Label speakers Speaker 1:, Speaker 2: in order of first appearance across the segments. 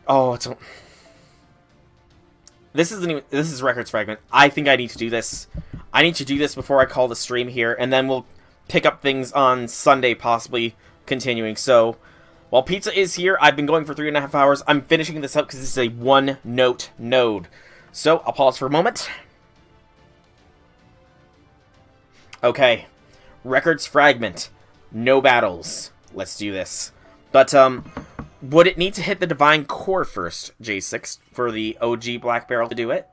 Speaker 1: Oh, it's... This isn't even... This is Records Fragment. I think I need to do this. I need to do this before I call the stream here, and then we'll pick up things on Sunday, possibly continuing. So, while pizza is here, I've been going for 3.5 hours. I'm finishing this up because this is a one-note node. So, I'll pause for a moment. Okay. Records Fragment. No battles. Let's do this. But, would it need to hit the Divine Core first, J6, for the OG Black Barrel to do it?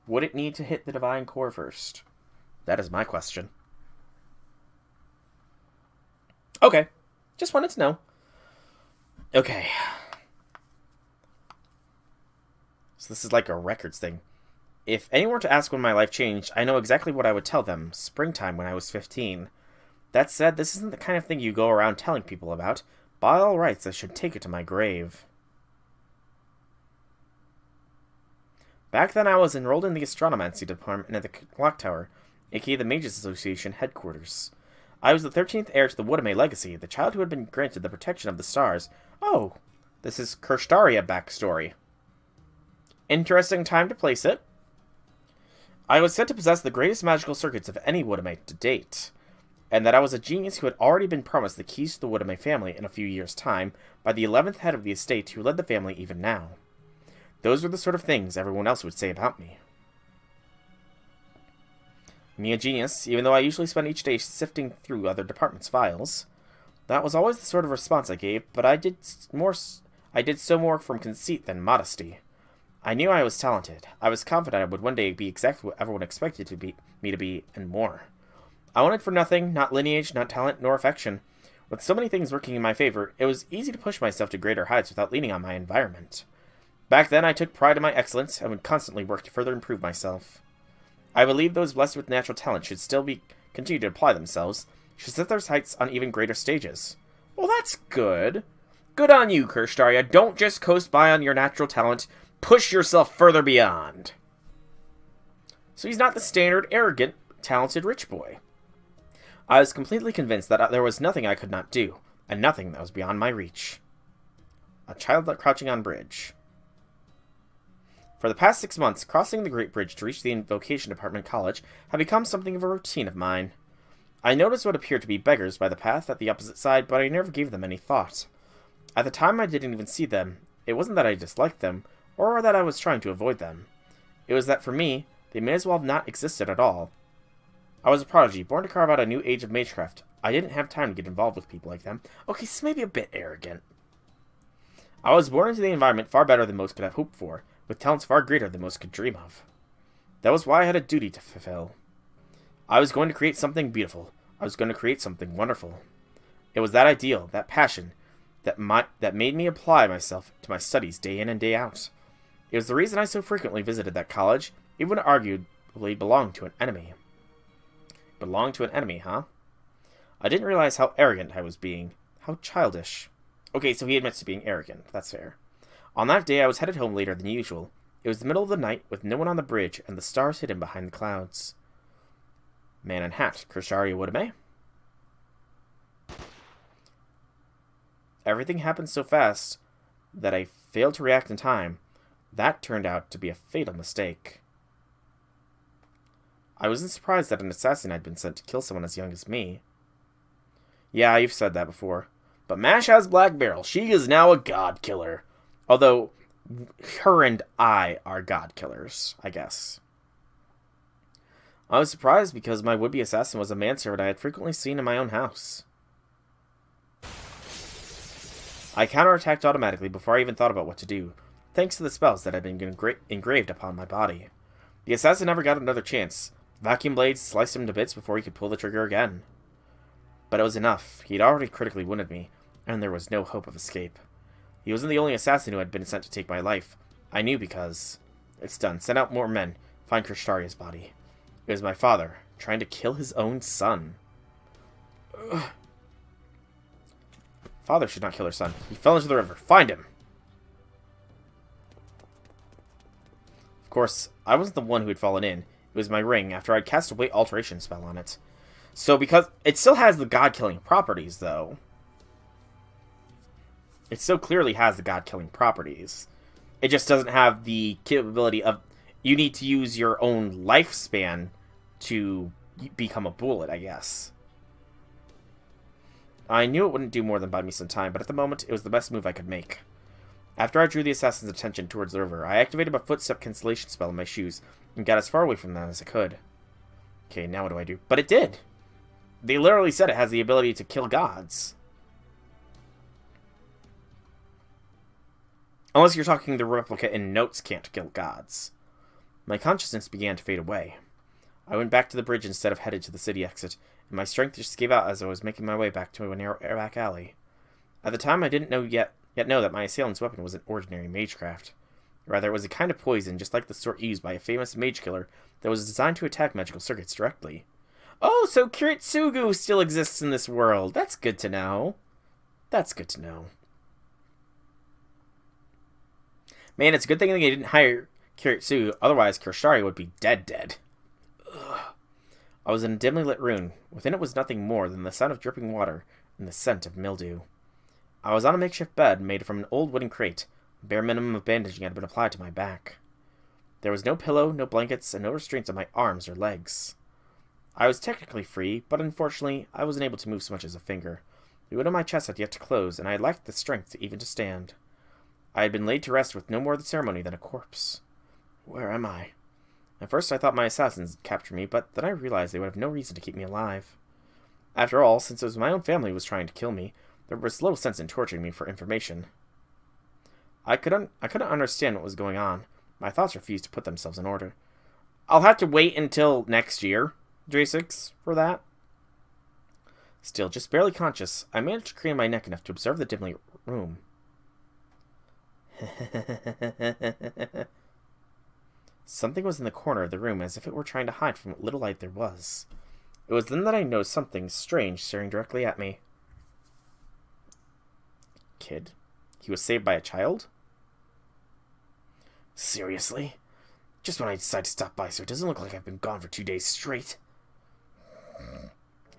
Speaker 1: Would it need to hit the Divine Core first? That is my question. Okay. Just wanted to know. Okay. So this is like a records thing. If anyone were to ask when my life changed, I know exactly what I would tell them. Springtime when I was 15. That said, this isn't the kind of thing you go around telling people about. By all rights, I should take it to my grave. Back then, I was enrolled in the astronomancy department at the clock tower, aka the Mages Association headquarters. I was the 13th heir to the Woodame legacy, the child who had been granted the protection of the stars. Oh, this is Kirstaria backstory. Interesting time to place it. I was said to possess the greatest magical circuits of any Woodame to date, and that I was a genius who had already been promised the keys to the Woodame family in a few years' time by the 11th head of the estate who led the family even now. Those were the sort of things everyone else would say about me. Me a genius, even though I usually spent each day sifting through other departments' files. That was always the sort of response I gave, but I did so more from conceit than modesty. I knew I was talented. I was confident I would one day be exactly what everyone expected me to be, and more. I wanted for nothing, not lineage, not talent, nor affection. With so many things working in my favor, it was easy to push myself to greater heights without leaning on my environment. Back then, I took pride in my excellence and would constantly work to further improve myself. I believe those blessed with natural talent should still continue to apply themselves, should set their sights on even greater stages. Well, that's good. Good on you, Kirstaria. Don't just coast by on your natural talent. Push yourself further beyond. So he's not the standard, arrogant, talented rich boy. I was completely convinced that there was nothing I could not do, and nothing that was beyond my reach. A child crouching on bridge. For the past 6 months, crossing the Great Bridge to reach the Invocation Department College had become something of a routine of mine. I noticed what appeared to be beggars by the path at the opposite side, but I never gave them any thought. At the time, I didn't even see them. It wasn't that I disliked them, or that I was trying to avoid them. It was that, for me, they may as well have not existed at all. I was a prodigy, born to carve out a new age of magecraft. I didn't have time to get involved with people like them. Okay, this may be a bit arrogant. I was born into the environment far better than most could have hoped for, with talents far greater than most could dream of. That was why I had a duty to fulfill. I was going to create something beautiful. I was going to create something wonderful. It was that ideal, that passion, that made me apply myself to my studies day in and day out. It was the reason I so frequently visited that college, even when it arguably belonged to an enemy. Belonged to an enemy, huh? I didn't realize how arrogant I was being. How childish. Okay, so he admits to being arrogant. That's fair. On that day, I was headed home later than usual. It was the middle of the night, with no one on the bridge, and the stars hidden behind the clouds. Man in hat, Kirstaria Woodame. Everything happened so fast that I failed to react in time. That turned out to be a fatal mistake. I wasn't surprised that an assassin had been sent to kill someone as young as me. Yeah, you've said that before. But Mash has Black Barrel. She is now a god killer. Although, her and I are god killers, I guess. I was surprised because my would-be assassin was a manservant I had frequently seen in my own house. I counterattacked automatically before I even thought about what to do, thanks to the spells that had been engraved upon my body. The assassin never got another chance. Vacuum blades sliced him to bits before he could pull the trigger again. But it was enough. He had already critically wounded me, and there was no hope of escape. He wasn't the only assassin who had been sent to take my life. I knew because... It's done. Send out more men. Find Kirstaria's body. It was my father, trying to kill his own son. Ugh. Father should not kill her son. He fell into the river. Find him! Of course, I wasn't the one who had fallen in. It was my ring, after I'd cast a weight alteration spell on it. So because... It still has the god-killing properties, though. It so clearly has the god-killing properties. It just doesn't have the capability of... You need to use your own lifespan to become a bullet, I guess. I knew it wouldn't do more than buy me some time, but at the moment, it was the best move I could make. After I drew the assassin's attention towards the river, I activated my footstep cancellation spell in my shoes and got as far away from them as I could. Okay, now what do I do? But it did! They literally said it has the ability to kill gods. Unless you're talking the replica in notes can't kill gods. My consciousness began to fade away. I went back to the bridge instead of headed to the city exit, and my strength just gave out as I was making my way back to a narrow back alley. At the time, I didn't know yet know that my assailant's weapon was an ordinary magecraft. Rather, it was a kind of poison, just like the sort used by a famous mage killer that was designed to attack magical circuits directly. Oh, so Kiritsugu still exists in this world. That's good to know. That's good to know. Man, it's a good thing they didn't hire Kiritsugu, otherwise Kirstari would be dead. Ugh. I was in a dimly lit room. Within it was nothing more than the sound of dripping water and the scent of mildew. I was on a makeshift bed made from an old wooden crate. A bare minimum of bandaging had been applied to my back. There was no pillow, no blankets, and no restraints on my arms or legs. I was technically free, but unfortunately, I wasn't able to move so much as a finger. The wound on my chest had yet to close, and I lacked the strength even to stand. I had been laid to rest with no more of the ceremony than a corpse. Where am I? At first I thought my assassins had captured me, but then I realized they would have no reason to keep me alive. After all, since it was my own family who was trying to kill me, there was little sense in torturing me for information. I couldn't understand what was going on. My thoughts refused to put themselves in order. I'll have to wait until next year, J6, for that. Still, just barely conscious, I managed to crane my neck enough to observe the dimly lit room. Something was in the corner of the room, as if it were trying to hide from what little light there was. It was then that I noticed something strange staring directly at me. Kid? He was saved by a child? Seriously? Just when I decide to stop by so it doesn't look like I've been gone for 2 days straight.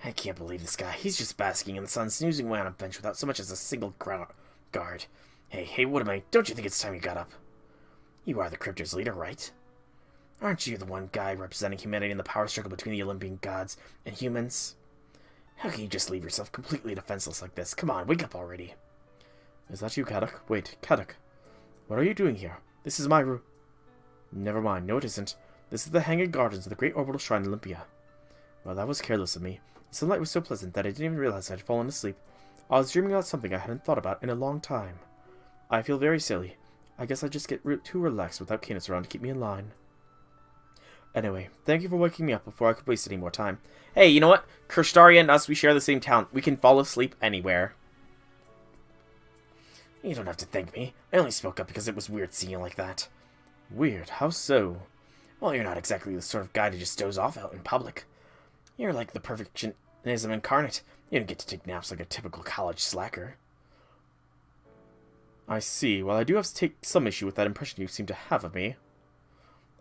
Speaker 1: I can't believe this guy. He's just basking in the sun, snoozing away on a bench without so much as a single guard. Hey, what am I? Don't you think it's time you got up? You are the cryptid's leader, right? Aren't you the one guy representing humanity in the power struggle between the Olympian gods and humans? How can you just leave yourself completely defenseless like this? Come on, wake up already. Is that you, Kadok? Wait, Kadok. What are you doing here? This is my room. Never mind, no it isn't. This is the Hanging Gardens of the Great Orbital Shrine Olympia. Well, that was careless of me. The sunlight was so pleasant that I didn't even realize I had fallen asleep. I was dreaming about something I hadn't thought about in a long time. I feel very silly. I guess I just get too relaxed without Canis around to keep me in line. Anyway, thank you for waking me up before I could waste any more time. Hey, you know what? Kirstari and us, we share the same talent. We can fall asleep anywhere. You don't have to thank me. I only spoke up because it was weird seeing you like that. Weird? How so? Well, you're not exactly the sort of guy to just doze off out in public. You're like the perfectionism incarnate. You don't get to take naps like a typical college slacker. I see. Well, I do have to take some issue with that impression you seem to have of me.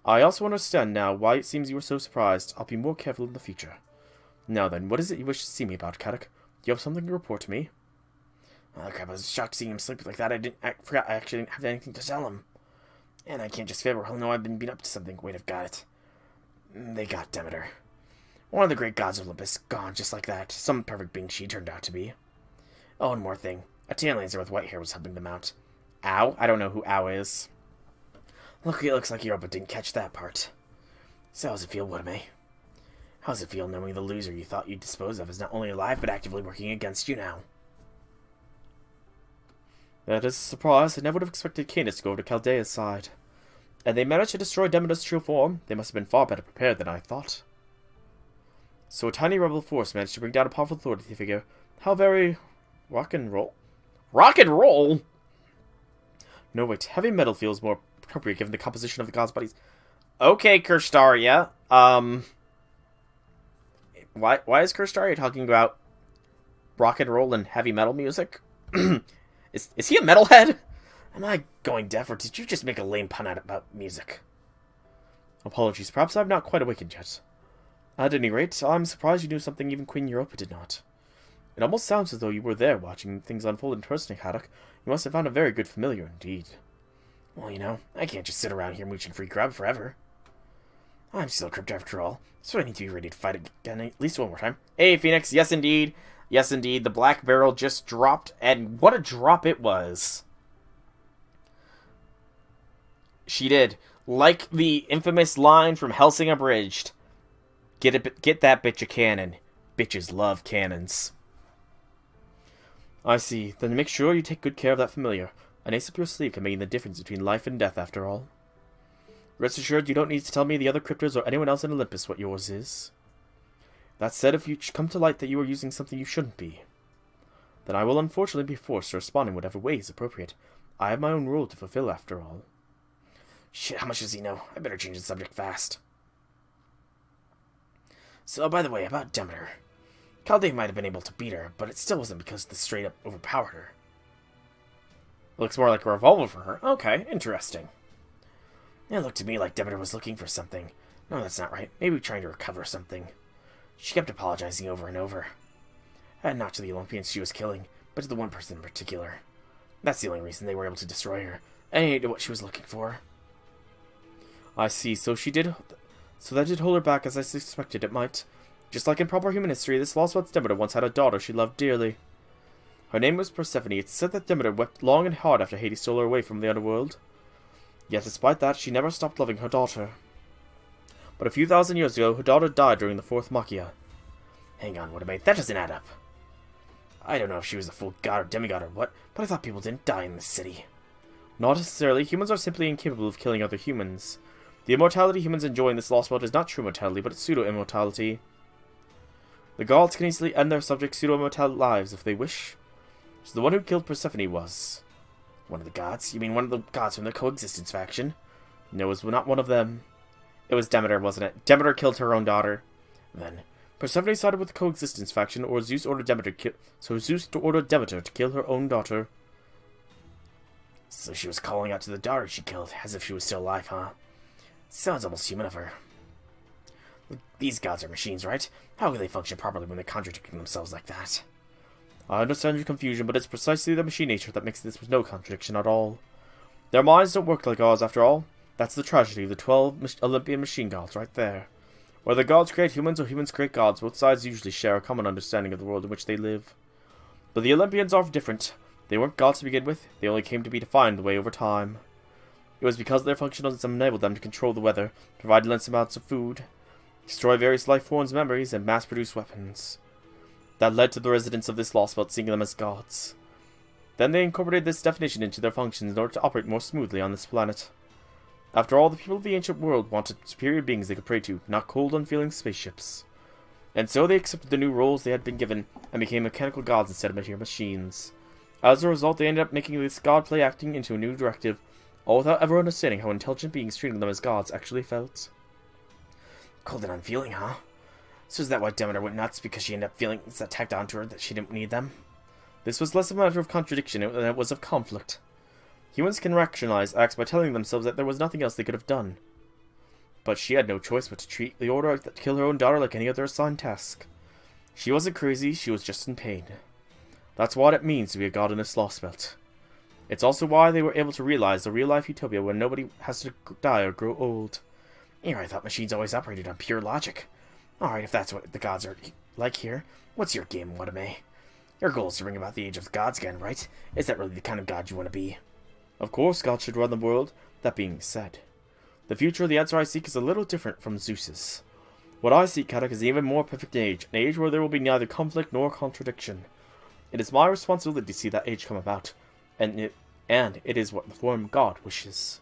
Speaker 1: I also understand now why it seems you were so surprised. I'll be more careful in the future. Now then, what is it you wish to see me about, Kadok? Do you have something to report to me? Oh crap, I was shocked seeing him sleep like that. I forgot I actually didn't have anything to tell him. And I can't just figure he'll know I've been up to something. Wait, I've got it. They got Demeter. One of the great gods of Olympus, gone just like that. Some perfect being she turned out to be. Oh, one more thing. A tan lancer with white hair was helping them out. Ow? I don't know who Ow is. Look, it looks like Europa didn't catch that part. So how's it feel, Woodame? How's it feel knowing the loser you thought you'd dispose of is not only alive, but actively working against you now? That is a surprise. I never would have expected Canis to go over to Chaldea's side. And they managed to destroy Demeter's true form. They must have been far better prepared than I thought. So a tiny rebel force managed to bring down a powerful authority figure. How very... rock and roll? Rock and roll?! No, wait. Heavy metal feels more appropriate given the composition of the gods' bodies. Okay, Kirstaria. Why is Kirstaria talking about rock and roll and heavy metal music? Is he a metalhead? Am I going deaf, or did you just make a lame pun out about music? Apologies. Perhaps I've not quite awakened yet. At any rate, I'm surprised you knew something even Queen Europa did not. It almost sounds as though you were there watching things unfold in person, Haddock. You must have found a very good familiar indeed. Well, you know, I can't just sit around here mooching free grub forever. I'm still a crypto after all, so I need to be ready to fight again at least one more time. Hey, Phoenix, yes indeed. Yes indeed, the black barrel just dropped, and what a drop it was. She did. Like the infamous line from Hellsing Abridged. Get that bitch a cannon. Bitches love cannons. I see. Then make sure you take good care of that familiar. An ace up your sleeve can mean the difference between life and death, after all. Rest assured, you don't need to tell me the other cryptos or anyone else in Olympus what yours is. That said, if you come to light that you are using something you shouldn't be, then I will unfortunately be forced to respond in whatever way is appropriate. I have my own role to fulfill, after all. Shit, how much does he know? I better change the subject fast. So, by the way, about Demeter. Chaldea might have been able to beat her, but it still wasn't because they straight up overpowered her. Looks more like a revolver for her. Okay, interesting. It looked to me like Demeter was looking for something. No, that's not right. Maybe trying to recover something. She kept apologizing over and over. And not to the Olympians she was killing, but to the one person in particular. That's the only reason they were able to destroy her. And I knew what she was looking for. I see, so that did hold her back as I suspected it might. Just like in proper human history, this Lostbelt Demeter once had a daughter she loved dearly. Her name was Persephone. It's said that Demeter wept long and hard after Hades stole her away from the underworld. Yet despite that, she never stopped loving her daughter. But a few thousand years ago, her daughter died during the fourth Machia. Hang on, what a mate, that doesn't add up. I don't know if she was a full god or demigod or what, but I thought people didn't die in this city. Not necessarily. Humans are simply incapable of killing other humans. The immortality humans enjoy in this lost world is not true mortality, but it's pseudo-immortality. The gods can easily end their subjects' pseudo-immortal lives if they wish. So the one who killed Persephone was... One of the gods? You mean one of the gods from the Coexistence faction? No, it was not one of them. It was Demeter, wasn't it? Demeter killed her own daughter. Then, Persephone sided with the Coexistence faction, or Zeus ordered Demeter to kill her own daughter. So she was calling out to the daughter she killed, as if she was still alive, huh? Sounds almost human of her. These gods are machines, right? How can they function properly when they're contradicting themselves like that? I understand your confusion, but it's precisely the machine nature that makes this no contradiction at all. Their minds don't work like ours, after all. That's the tragedy of the 12 Olympian machine gods right there. Whether gods create humans or humans create gods, both sides usually share a common understanding of the world in which they live. But the Olympians are different. They weren't gods to begin with, they only came to be defined the way over time. It was because their functionalism enabled them to control the weather, provide immense amounts of food, destroy various life forms' memories, and mass-produce weapons. That led to the residents of this Lostbelt seeing them as gods. Then they incorporated this definition into their functions in order to operate more smoothly on this planet. After all, the people of the ancient world wanted superior beings they could pray to, not cold, unfeeling spaceships. And so they accepted the new roles they had been given, and became mechanical gods instead of mere machines. As a result, they ended up making this god play acting into a new directive, all without ever understanding how intelligent beings treating them as gods actually felt. Cold and unfeeling, huh? So is that why Demeter went nuts, because she ended up feeling that tacked onto her that she didn't need them? This was less a matter of contradiction than it was of conflict. Humans can rationalize acts by telling themselves that there was nothing else they could have done. But she had no choice but to treat the order to kill her own daughter like any other assigned task. She wasn't crazy, she was just in pain. That's what it means to be a god in this Lostbelt. It's also why they were able to realize the real-life utopia where nobody has to die or grow old. Here, I thought machines always operated on pure logic. Alright, if that's what the gods are like here, what's your game, Wadame? Your goal is to bring about the age of the gods again, right? Is that really the kind of god you want to be? Of course, gods should run the world. That being said, the future of the answer I seek is a little different from Zeus's. What I seek, Kadak, is an even more perfect age, an age where there will be neither conflict nor contradiction. It is my responsibility to see that age come about, and it is what the form God wishes.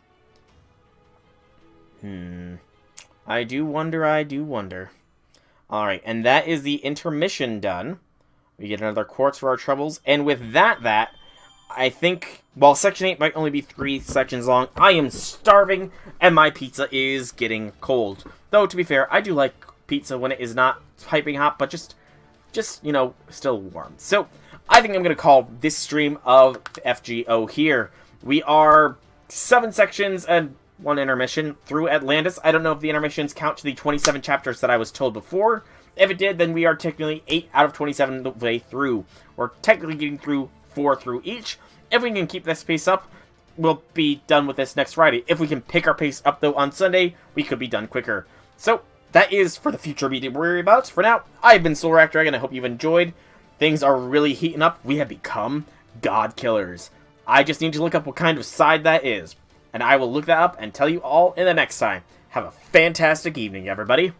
Speaker 1: I do wonder. Alright, and that is the intermission done. We get another quartz for our troubles, and with that, I think, while Section 8 might only be 3 sections long, I am starving, and my pizza is getting cold. Though, to be fair, I do like pizza when it is not piping hot, but just you know, still warm. So, I think I'm going to call this stream of FGO here. We are 7 sections and 1 intermission through Atlantis. I don't know if the intermissions count to the 27 chapters that I was told before, If it did, then we are technically 8 out of 27 the way through. We're technically getting through 4 through each. If we can keep this pace up, we'll be done with this next Friday. If we can pick our pace up, though, on Sunday, we could be done quicker. So, that is for the future we did worry about. For now, I've been Solar Dragon. I hope you've enjoyed. Things are really heating up. We have become God Killers. I just need to look up what kind of side that is. And I will look that up and tell you all in the next time. Have a fantastic evening, everybody.